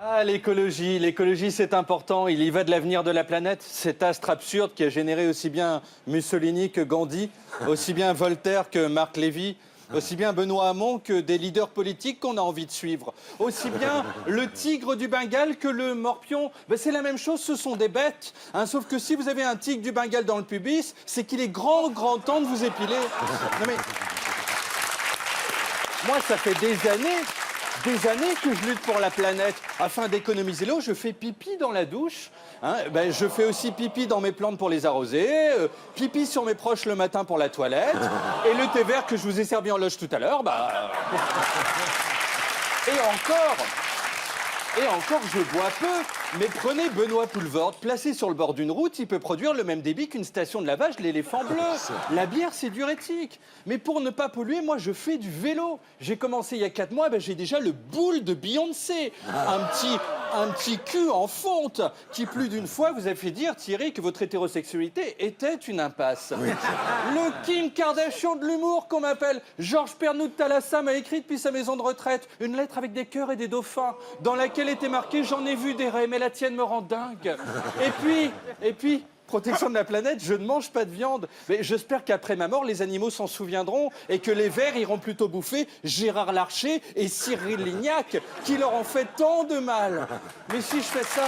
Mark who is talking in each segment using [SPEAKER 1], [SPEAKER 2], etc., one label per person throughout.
[SPEAKER 1] Ah, l'écologie c'est important, il y va de l'avenir de la planète. Cet astre absurde qui a généré aussi bien Mussolini que Gandhi, aussi bien Voltaire que Marc Lévy, aussi bien Benoît Hamon que des leaders politiques qu'on a envie de suivre. Aussi bien le tigre du Bengale que le morpion. Ben, c'est la même chose, ce sont des bêtes. Hein, sauf que si vous avez un tigre du Bengale dans le pubis, c'est qu'il est grand temps de vous épiler. Non mais... Moi, ça fait des années que je lutte pour la planète. Afin d'économiser l'eau, je fais pipi dans la douche. Hein, ben, je fais aussi pipi dans mes plantes pour les arroser, pipi sur mes proches le matin pour la toilette, et le thé vert que je vous ai servi en loge tout à l'heure, bah... Et encore, je bois peu. Mais prenez Benoît Poulvord, placé sur le bord d'une route, il peut produire le même débit qu'une station de lavage de l'éléphant bleu. La bière, c'est diurétique. Mais pour ne pas polluer, moi, je fais du vélo. J'ai commencé il y a 4 mois, ben, j'ai déjà le boule de Beyoncé. Un petit cul en fonte qui, plus d'une fois, vous a fait dire, Thierry, que votre hétérosexualité était une impasse. Oui. Le Kim Kardashian de l'humour qu'on m'appelle. Georges Pernou de Thalassa m'a écrit depuis sa maison de retraite une lettre avec des cœurs et des dauphins dans laquelle était marqué « J'en ai vu des raies, mais la tienne me rend dingue ». Et puis, protection de la planète, je ne mange pas de viande. Mais j'espère qu'après ma mort, les animaux s'en souviendront et que les vers iront plutôt bouffer Gérard Larcher et Cyril Lignac, qui leur ont fait tant de mal. Mais si je fais ça...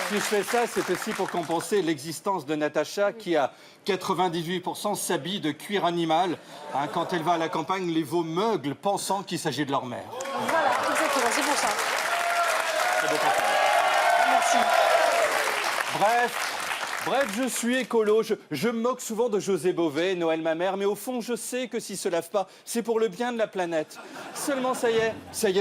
[SPEAKER 1] Si je fais ça, c'est aussi pour compenser l'existence de Natacha qui, à 98%, s'habille de cuir animal. Hein, quand elle va à la campagne, les veaux meuglent, pensant qu'il s'agit de leur mère.
[SPEAKER 2] Voilà, exactement, c'est pour ça. Merci.
[SPEAKER 1] Bref, je suis écolo. Je me moque souvent de José Bové, Noël ma mère, mais au fond, je sais que s'il se lave pas, c'est pour le bien de la planète. Seulement, ça y est,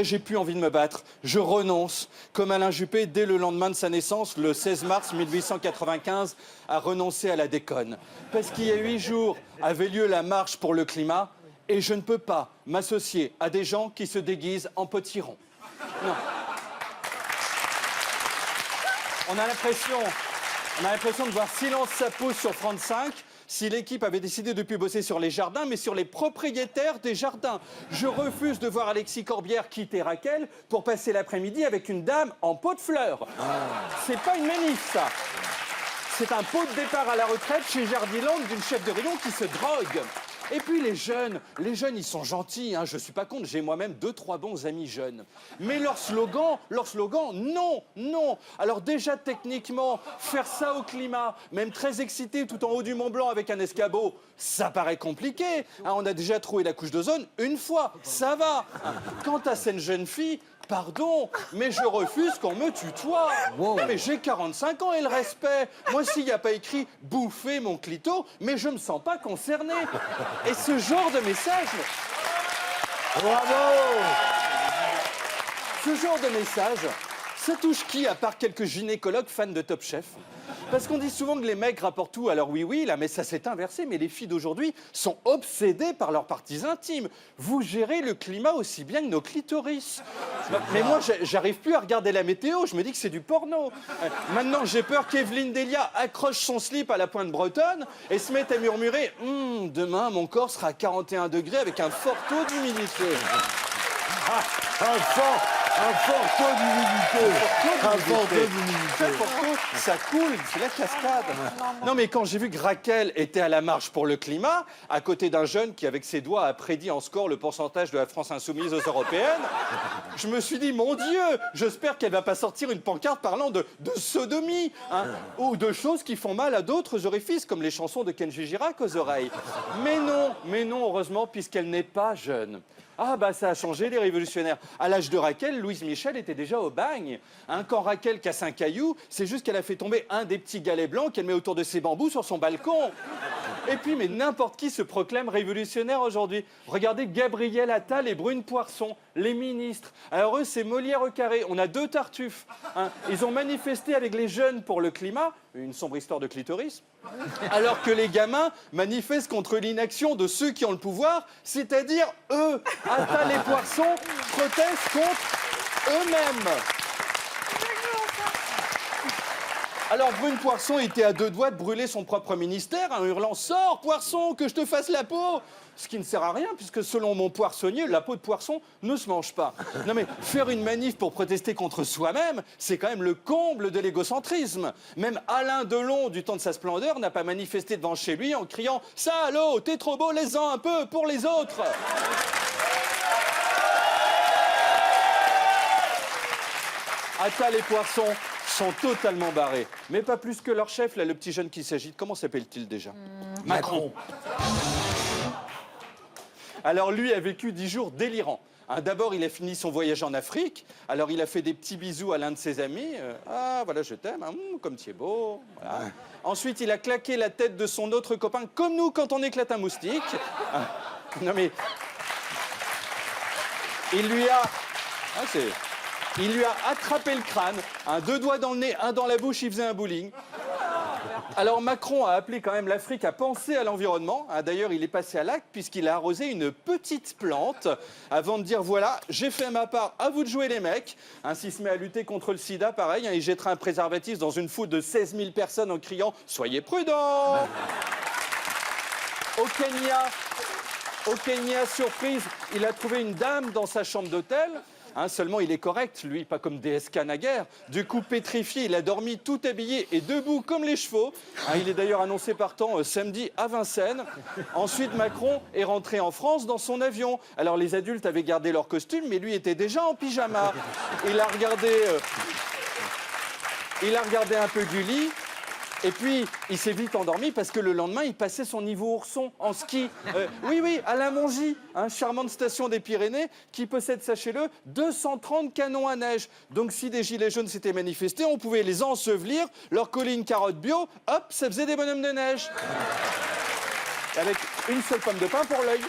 [SPEAKER 1] j'ai plus envie de me battre. Je renonce. Comme Alain Juppé, dès le lendemain de sa naissance, le 16 mars 1895, a renoncé à la déconne. Parce qu'il y a 8 jours avait lieu la marche pour le climat, et je ne peux pas m'associer à des gens qui se déguisent en potiron. Non. On a l'impression de voir Silence ça pousse sur France 5 si l'équipe avait décidé de ne plus bosser sur les jardins, mais sur les propriétaires des jardins. Je refuse de voir Alexis Corbière quitter Raquel pour passer l'après-midi avec une dame en pot de fleurs. C'est pas une manif, ça. C'est un pot de départ à la retraite chez Jardiland d'une chef de rayon qui se drogue. Et puis les jeunes, ils sont gentils, hein, je suis pas contre, j'ai moi-même 2-3 bons amis jeunes. Mais leur slogan, non. Alors déjà, techniquement, faire ça au climat, même très excité tout en haut du Mont Blanc avec un escabeau, ça paraît compliqué. Hein, on a déjà trouvé la couche d'ozone une fois, ça va. Hein, quant à cette jeune fille, pardon, mais je refuse qu'on me tutoie. Wow. Mais j'ai 45 ans et le respect. Moi, s'il n'y a pas écrit « bouffer mon clito », mais je me sens pas concerné. Et ce genre de message...
[SPEAKER 3] Bravo!
[SPEAKER 1] Ce genre de message, ça touche qui, à part quelques gynécologues fans de Top Chef? Parce qu'on dit souvent que les mecs rapportent tout à leur oui-oui, là, mais ça s'est inversé. Mais les filles d'aujourd'hui sont obsédées par leurs parties intimes. Vous gérez le climat aussi bien que nos clitoris. Mais moi, j'arrive plus à regarder la météo, je me dis que c'est du porno. Maintenant, j'ai peur qu'Evelyne Delia accroche son slip à la pointe bretonne et se mette à murmurer « Demain, mon corps sera à 41 degrés avec un fort taux d'humidité. »
[SPEAKER 3] Un fort taux d'humidité.
[SPEAKER 1] Ça coule, c'est la cascade. Non, mais quand j'ai vu que Raquel était à la marche pour le climat, à côté d'un jeune qui, avec ses doigts, a prédit en score le pourcentage de la France insoumise aux européennes, je me suis dit, mon Dieu, j'espère qu'elle va pas sortir une pancarte parlant de sodomie, hein, ou de choses qui font mal à d'autres orifices, comme les chansons de Kenji Girac aux oreilles. Mais non, heureusement, puisqu'elle n'est pas jeune. Ah bah ça a changé les révolutionnaires. À l'âge de Raquel, Louise Michel était déjà au bagne. Hein, quand Raquel casse un caillou, c'est juste qu'elle a fait tomber un des petits galets blancs qu'elle met autour de ses bambous sur son balcon. Et puis, mais n'importe qui se proclame révolutionnaire aujourd'hui. Regardez Gabriel Attal et Brune Poirson, les ministres. Alors eux, c'est Molière au carré. On a 2 tartuffes. Hein. Ils ont manifesté avec les jeunes pour le climat, une sombre histoire de clitoris, alors que les gamins manifestent contre l'inaction de ceux qui ont le pouvoir, c'est-à-dire eux. Attal et Poisson protestent contre eux-mêmes. Alors Brune Poisson était à 2 doigts de brûler son propre ministère en hurlant « Sors, Poisson, que je te fasse la peau !» Ce qui ne sert à rien, puisque selon mon poissonnier, la peau de poisson ne se mange pas. Non mais faire une manif pour protester contre soi-même, c'est quand même le comble de l'égocentrisme. Même Alain Delon, du temps de sa splendeur, n'a pas manifesté devant chez lui en criant « Salaud, t'es trop beau, laisse-en un peu pour les autres !» Attal et Poisson sont totalement barrés. Mais pas plus que leur chef, là, le petit jeune qui s'agite. Comment s'appelle-t-il déjà Macron. Alors lui a vécu 10 jours délirants. Hein, d'abord, il a fini son voyage en Afrique. Alors il a fait des petits bisous à l'un de ses amis. Ah, voilà, je t'aime, hein, comme tu es beau. Voilà. Ensuite, il a claqué la tête de son autre copain, comme nous quand on éclate un moustique. Ah, non mais... Il lui a attrapé le crâne, 2 doigts dans le nez, 1 dans la bouche, il faisait un bowling. Alors Macron a appelé quand même l'Afrique à penser à l'environnement. D'ailleurs, il est passé à l'acte puisqu'il a arrosé une petite plante avant de dire voilà, j'ai fait ma part, à vous de jouer les mecs. S'il se met à lutter contre le sida, pareil, il jettera un préservatif dans une foule de 16 000 personnes en criant « Soyez prudents !» Au Kenya, surprise, il a trouvé une dame dans sa chambre d'hôtel. Seulement, il est correct, lui, pas comme DSK naguère. Du coup, pétrifié, il a dormi tout habillé et debout comme les chevaux. Il est d'ailleurs annoncé partant samedi à Vincennes. Ensuite, Macron est rentré en France dans son avion. Alors, les adultes avaient gardé leur costume, mais lui était déjà en pyjama. Il a regardé un peu Gulli. Et puis, il s'est vite endormi parce que le lendemain, il passait son niveau ourson en ski. Oui, à la Mongie, charmante station des Pyrénées qui possède, sachez-le, 230 canons à neige. Donc, si des gilets jaunes s'étaient manifestés, on pouvait les ensevelir, leur coller une carotte bio, hop, ça faisait des bonhommes de neige. Avec une seule pomme de pain pour l'œil.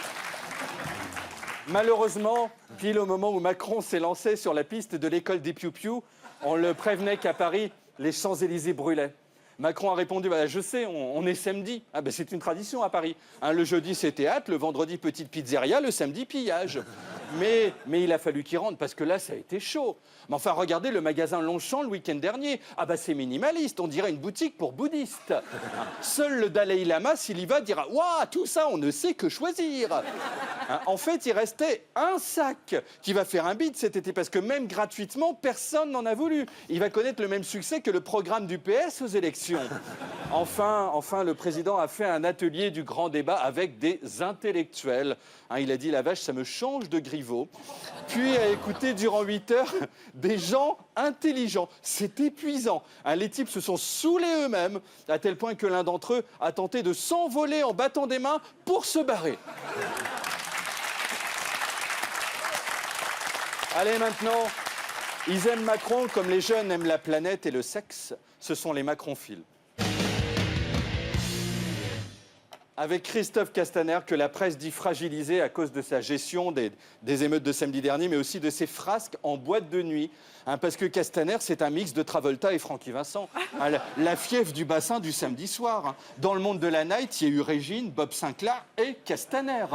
[SPEAKER 1] Malheureusement, pile au moment où Macron s'est lancé sur la piste de l'école des Piou-Piou, on le prévenait qu'à Paris, les Champs-Élysées brûlaient. Macron a répondu bah, « Je sais, on est samedi. » C'est une tradition à Paris. Le jeudi, c'est théâtre. Le vendredi, petite pizzeria. Le samedi, pillage. Mais il a fallu qu'il rentre parce que là, ça a été chaud. Mais enfin, regardez le magasin Longchamp le week-end dernier. C'est minimaliste. On dirait une boutique pour bouddhistes. Seul le Dalai Lama, s'il y va, dira « Waouh, tout ça, on ne sait que choisir. » En fait, il restait un sac qui va faire un bide cet été parce que même gratuitement, personne n'en a voulu. Il va connaître le même succès que le programme du PS aux élections. Enfin, le président a fait un atelier du grand débat avec des intellectuels. Il a dit « La vache, ça me change de Griveaux ». Puis a écouté durant 8 heures des gens intelligents. C'est épuisant. Les types se sont saoulés eux-mêmes, à tel point que l'un d'entre eux a tenté de s'envoler en battant des mains pour se barrer. Allez, maintenant, ils aiment Macron comme les jeunes aiment la planète et le sexe. Ce sont les macronphiles. Avec Christophe Castaner, que la presse dit fragilisé à cause de sa gestion des émeutes de samedi dernier, mais aussi de ses frasques en boîte de nuit. Parce que Castaner, c'est un mix de Travolta et Francky Vincent. La fièvre du bassin du samedi soir. Dans le monde de la night, il y a eu Régine, Bob Sinclair et Castaner.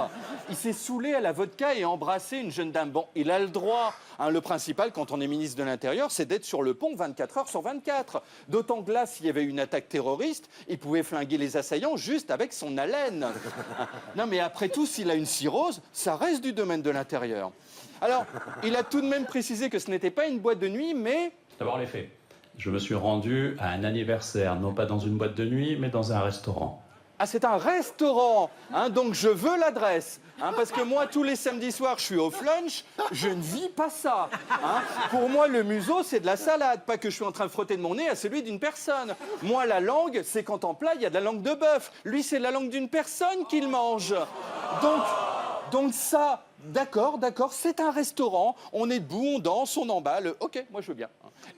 [SPEAKER 1] Il s'est saoulé à la vodka et embrassé une jeune dame. Bon, il a le droit. Le principal, quand on est ministre de l'Intérieur, c'est d'être sur le pont 24 heures sur 24. D'autant que là, s'il y avait une attaque terroriste, il pouvait flinguer les assaillants juste avec son haleine. Non, mais après tout, s'il a une cirrhose, ça reste du domaine de l'Intérieur. Alors, il a tout de même précisé que ce n'était pas une boîte de nuit, mais...
[SPEAKER 4] D'abord les faits. Je me suis rendu à un anniversaire, non pas dans une boîte de nuit, mais dans un restaurant.
[SPEAKER 1] C'est un restaurant, donc je veux l'adresse. Parce que moi, tous les samedis soirs, je suis au flunch, je ne vis pas ça. Pour moi, le museau, c'est de la salade, pas que je suis en train de frotter de mon nez à celui d'une personne. Moi, la langue, c'est quand en plat, il y a de la langue de bœuf. Lui, c'est la langue d'une personne qu'il mange. Donc ça, d'accord, c'est un restaurant, on est debout, on danse, on emballe, ok, moi je veux bien.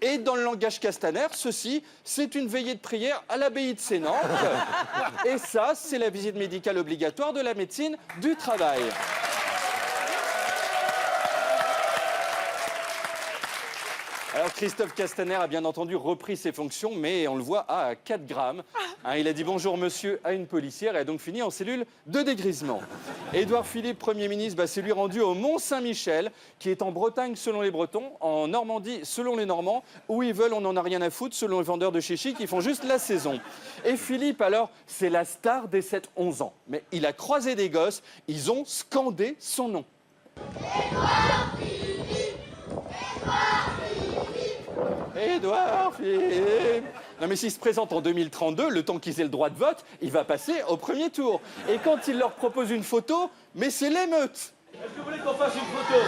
[SPEAKER 1] Et dans le langage Castaner, ceci, c'est une veillée de prière à l'abbaye de Sénanque. Et ça, c'est la visite médicale obligatoire de la médecine du travail. Alors Christophe Castaner a bien entendu repris ses fonctions, mais on le voit à 4 grammes. Il a dit bonjour monsieur à une policière et a donc fini en cellule de dégrisement. Édouard Philippe, Premier ministre, s'est lui rendu au Mont-Saint-Michel, qui est en Bretagne selon les Bretons, en Normandie selon les Normands. Où ils veulent, on n'en a rien à foutre selon les vendeurs de chichi qui font juste la saison. Et Philippe, alors, c'est la star des 7-11 ans. Mais il a croisé des gosses, ils ont scandé son nom. Édouard Philippe. Non mais s'il se présente en 2032, le temps qu'ils aient le droit de vote, il va passer au premier tour. Et quand il leur propose une photo, mais c'est l'émeute.
[SPEAKER 5] Est-ce que vous voulez qu'on fasse une photo?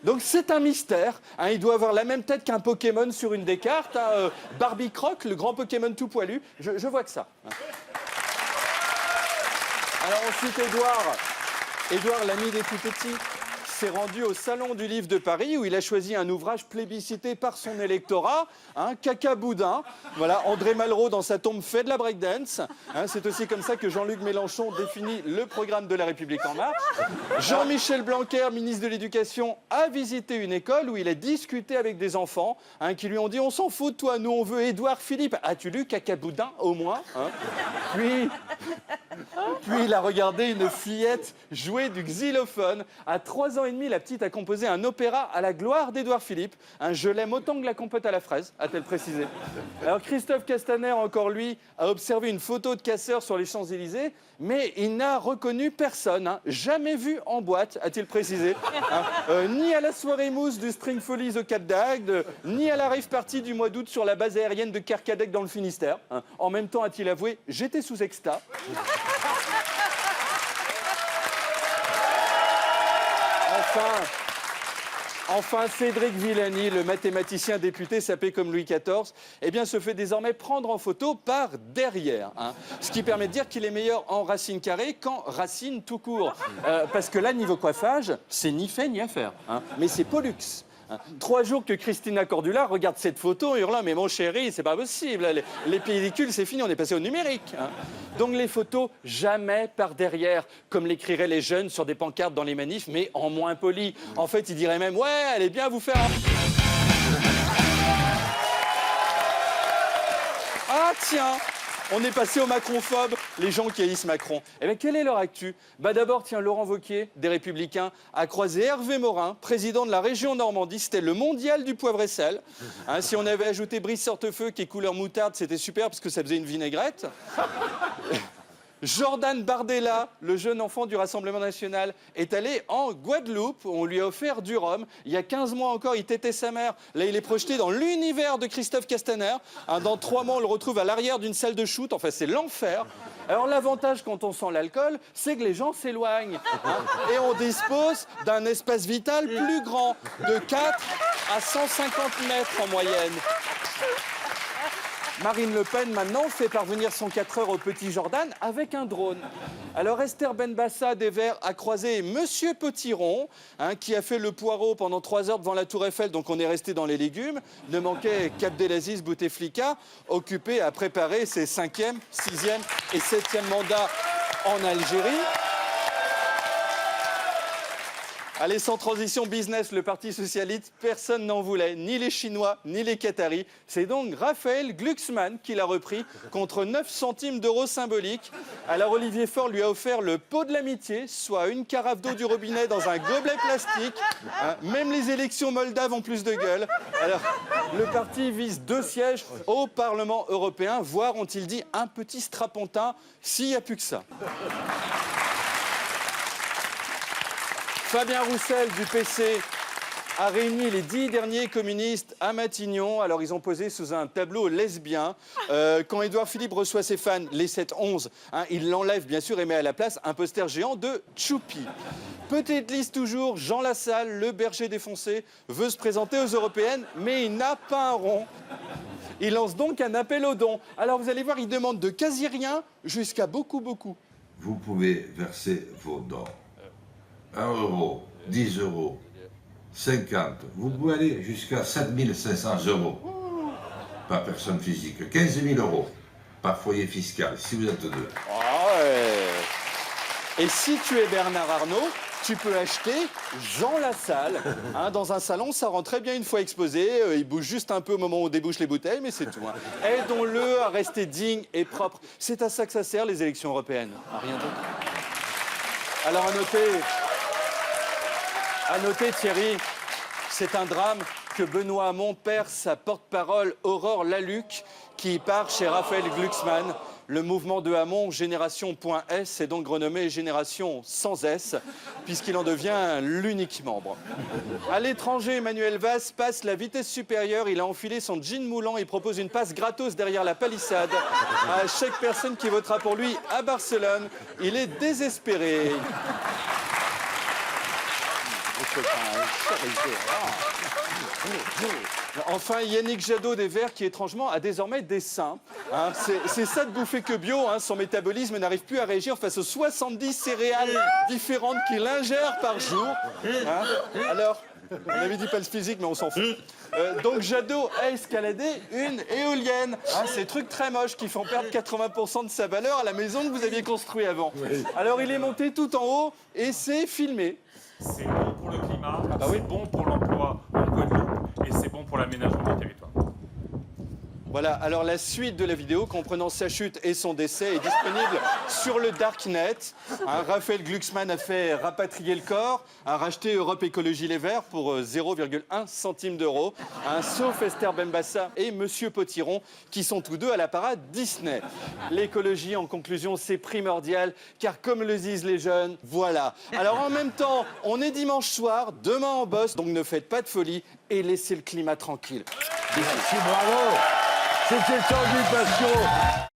[SPEAKER 1] Donc c'est un mystère, hein, il doit avoir la même tête qu'un Pokémon sur une des cartes, hein, Barbie Croc, le grand Pokémon tout poilu, je vois que ça. Hein. Alors ensuite Édouard, l'ami des tout petits, s'est rendu au Salon du Livre de Paris où il a choisi un ouvrage plébiscité par son électorat, hein, Caca Boudin. Voilà, André Malraux dans sa tombe fait de la breakdance. Hein, c'est aussi comme ça que Jean-Luc Mélenchon définit le programme de La République En Marche. Jean-Michel Blanquer, ministre de l'Éducation, a visité une école où il a discuté avec des enfants, hein, qui lui ont dit « On s'en fout de toi, nous on veut Édouard Philippe. As-tu lu Caca Boudin au moins hein ?» Puis il a regardé une fillette jouer du xylophone. À 3 ans et demi, la petite a composé un opéra à la gloire d'Édouard Philippe. Un je l'aime autant que la compote à la fraise, a-t-elle précisé. Alors Christophe Castaner, encore lui, a observé une photo de casseur sur les Champs-Élysées, mais il n'a reconnu personne, hein, jamais vu en boîte, a-t-il précisé. Hein, ni à la soirée mousse du Spring Follies au Cap d'Agde, ni à la rave party du mois d'août sur la base aérienne de Kerkadec dans le Finistère. Hein. En même temps, a-t-il avoué, j'étais sous extat. Enfin, Cédric Villani, le mathématicien député sapé comme Louis XIV, eh bien, se fait désormais prendre en photo par derrière. Hein. Ce qui permet de dire qu'il est meilleur en racine carrée qu'en racine tout court. Parce que là, niveau coiffage, c'est ni fait ni à faire. Hein. Mais c'est Pollux. Hein. 3 jours que Christina Cordula regarde cette photo en hurlant « Mais mon chéri, c'est pas possible, les pellicules, c'est fini, on est passé au numérique. Hein. » Donc les photos, jamais par derrière, comme l'écriraient les jeunes sur des pancartes dans les manifs, mais en moins poli. En fait, ils diraient même « Ouais, allez bien vous faire... » Ah tiens, on est passé aux macronphobes, les gens qui haïssent Macron. Eh bien, quelle est leur actu? D'abord, tiens, Laurent Wauquiez, des Républicains, a croisé Hervé Morin, président de la région Normandie. C'était le mondial du poivre et sel. Hein, si on avait ajouté Brice Hortefeux, qui est couleur moutarde, c'était super parce que ça faisait une vinaigrette. Jordan Bardella, le jeune enfant du Rassemblement national, est allé en Guadeloupe où on lui a offert du rhum. Il y a 15 mois encore, il tétait sa mère. Là, il est projeté dans l'univers de Christophe Castaner. Hein, dans 3 mois, on le retrouve à l'arrière d'une salle de shoot. Enfin, c'est l'enfer. Alors, l'avantage quand on sent l'alcool, c'est que les gens s'éloignent. Hein, et on dispose d'un espace vital plus grand, de 4 à 150 mètres en moyenne. Marine Le Pen, maintenant, fait parvenir son 4 heures au petit Jordan avec un drone. Alors, Esther Benbassa des Verts a croisé Monsieur Potiron, hein, qui a fait le poireau pendant 3 heures devant la Tour Eiffel, donc on est resté dans les légumes. Ne manquait qu'Abdelaziz Bouteflika, occupé à préparer ses 5e, 6e et 7e mandats en Algérie. Allez, sans transition business, le Parti socialiste, personne n'en voulait, ni les Chinois, ni les Qataris. C'est donc Raphaël Glucksmann qui l'a repris contre 9 centimes d'euros symboliques. Alors Olivier Faure lui a offert le pot de l'amitié, soit une carafe d'eau du robinet dans un gobelet plastique. Hein, même les élections moldaves ont plus de gueule. Alors, le parti vise 2 sièges au Parlement européen, voire, ont-ils dit, un petit strapontin, s'il n'y a plus que ça. Fabien Roussel du PC a réuni les 10 derniers communistes à Matignon. Alors, ils ont posé sous un tableau lesbien. Quand Édouard Philippe reçoit ses fans, les 7-11, hein, il l'enlève, bien sûr, et met à la place un poster géant de Choupi. Petite liste toujours, Jean Lassalle, le berger défoncé, veut se présenter aux européennes, mais il n'a pas un rond. Il lance donc un appel aux dons. Alors, vous allez voir, il demande de quasi rien jusqu'à beaucoup, beaucoup.
[SPEAKER 3] Vous pouvez verser vos dons. 1 euro, 10 euros, 50. Vous pouvez aller jusqu'à 7 500 euros par personne physique. 15 000 euros par foyer fiscal, si vous êtes 2.
[SPEAKER 1] Ah ouais. Et si tu es Bernard Arnault, tu peux acheter Jean Lassalle. Hein, dans un salon, ça rend très bien une fois exposé. Il bouge juste un peu au moment où on débouche les bouteilles, mais c'est tout. Hein. Aidons-le à rester digne et propre. C'est à ça que ça sert, les élections européennes. À rien d'autre. Alors, à noter, Thierry, c'est un drame que Benoît Hamon perd sa porte-parole Aurore Laluc, qui part chez Raphaël Glucksmann. Le mouvement de Hamon, Génération.S, est donc renommé Génération sans S, puisqu'il en devient l'unique membre. À l'étranger, Emmanuel Valls passe la vitesse supérieure. Il a enfilé son jean moulant et propose une passe gratos derrière la palissade à chaque personne qui votera pour lui à Barcelone. Il est désespéré. Enfin, Yannick Jadot des Verts qui, étrangement, a désormais des seins. Hein, c'est ça de bouffer que bio. Hein, son métabolisme n'arrive plus à réagir face aux 70 céréales différentes qu'il ingère par jour. Hein, alors, on avait dit pas le physique, mais on s'en fout. Donc Jadot a escaladé une éolienne. Hein, ces trucs très moches qui font perdre 80% de sa valeur à la maison que vous aviez construite avant. Alors, il est monté tout en haut et c'est filmé.
[SPEAKER 6] C'est bon pour le climat,
[SPEAKER 1] bah oui.
[SPEAKER 6] c'est bon pour l'emploi en Guadeloupe et c'est bon pour l'aménagement du territoire.
[SPEAKER 1] Voilà, alors la suite de la vidéo comprenant sa chute et son décès est disponible sur le Darknet. Hein, Raphaël Glucksmann a fait rapatrier le corps, a racheté Europe Écologie Les Verts pour 0,1 centime d'euro, hein, sauf Esther Benbassa et Monsieur Potiron, qui sont tous deux à la parade Disney. L'écologie, en conclusion, c'est primordial, car comme le disent les jeunes, voilà. Alors en même temps, on est dimanche soir, demain on bosse, donc ne faites pas de folie et laissez le climat tranquille.
[SPEAKER 7] Merci, bravo. C'était Tanguy Passion.